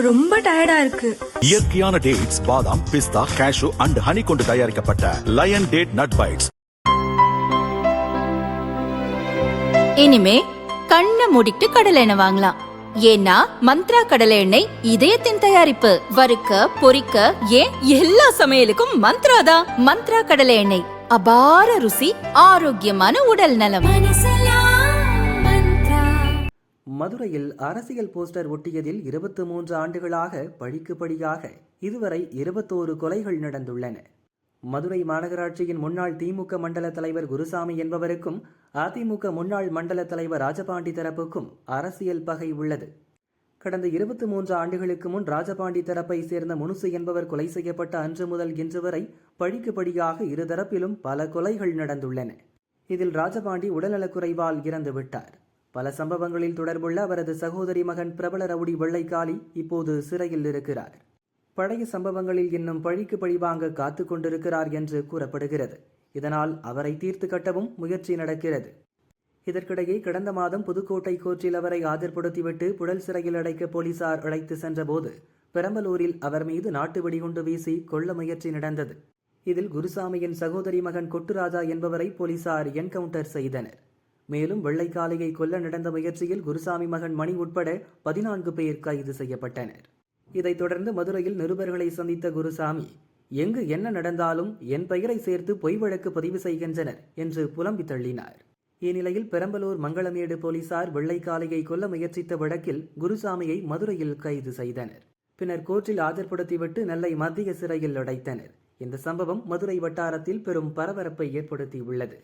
ரொம்ப டயர்டா இருக்கு. இயற்கையான டேட்ஸ், பாதாம், பிஸ்தா, கேஷு அண்ட் ஹனி கொண்டு தயாரிக்கப்பட்ட லயன் டேட் நட் பைட்ஸ். இனிமே கண்ணை மூடிட்டு கடலை எண்ணெய் வாங்கலாம். ஏன்னா மந்த்ரா கடலை எண்ணெய் இதயத்தின் தயாரிப்பு. வறுக்க, பொரிக்க, ஏன் எல்லா சமையலுக்கும் மந்த்ரா தான். மந்த்ரா கடலை எண்ணெய், அபார ருசி, ஆரோக்கியமான உடல் நலம். மதுரையில் அரசியல் போஸ்டர் ஒட்டியதில் 23 ஆண்டுகளாக பழிக்கு பழியாக இதுவரை 21 கொலைகள் நடந்துள்ளன. மதுரை மாநகராட்சியின் முன்னாள் திமுக மண்டல தலைவர் குருசாமி என்பவருக்கும் அதிமுக முன்னாள் மண்டல தலைவர் ராஜபாண்டி தரப்புக்கும் அரசியல் பகை உள்ளது. கடந்த 23 ஆண்டுகளுக்கு முன் ராஜபாண்டி தரப்பை சேர்ந்த முனுசு என்பவர் கொலை செய்யப்பட்ட அன்று முதல் இன்று வரை பழிக்கு பழியாக இருதரப்பிலும் பல கொலைகள் நடந்துள்ளன. இதில் ராஜபாண்டி உடல்நலக்குறைவால் இறந்து விட்டார். பல சம்பவங்களில் தொடர்புள்ள அவரது சகோதரி மகன் பிரபல ரவுடி வெள்ளைக்காளி இப்போது சிறையில் இருக்கிறார். பழைய சம்பவங்களில் இன்னும் பழிக்கு பழி வாங்க காத்து கொண்டிருக்கிறார் என்று கூறப்படுகிறது. இதனால் அவரை தீர்த்து கட்டவும் முயற்சி நடக்கிறது. இதற்கிடையே கடந்த மாதம் புதுக்கோட்டை கோர்ட்டில் அவரை ஆஜர்படுத்திவிட்டு புழல் சிறையில் அடைக்க போலீசார் அழைத்து சென்றபோது பெரம்பலூரில் அவர் மீது நாட்டு வெடிகுண்டு வீசி கொல்ல முயற்சி நடந்தது. இதில் குருசாமியின் சகோதரி மகன் கொட்டுராஜா என்பவரை போலீசார் என்கவுண்டர் செய்தனர். மேலும் வெள்ளைக்காளையை கொல்ல நடந்த முயற்சியில் குருசாமி மகன் மணி உட்பட 14 பேர் கைது செய்யப்பட்டனர். இதைத் தொடர்ந்து மதுரையில் நிருபர்களை சந்தித்த குருசாமி, எங்கு என்ன நடந்தாலும் என் பெயரை சேர்த்து பொய் வழக்கு பதிவு செய்கின்றனர் என்று புலம்பி தள்ளினார். இந்நிலையில் பெரம்பலூர் மங்களமேடு போலீசார் வெள்ளைக்காளையை கொல்ல முயற்சித்த வழக்கில் குருசாமியை மதுரையில் கைது செய்தனர். பின்னர் கோர்ட்டில் ஆஜர்படுத்திவிட்டு நெல்லை மத்திய சிறையில் அடைத்தனர். இந்த சம்பவம் மதுரை வட்டாரத்தில் பெரும் பரபரப்பை ஏற்படுத்தியுள்ளது.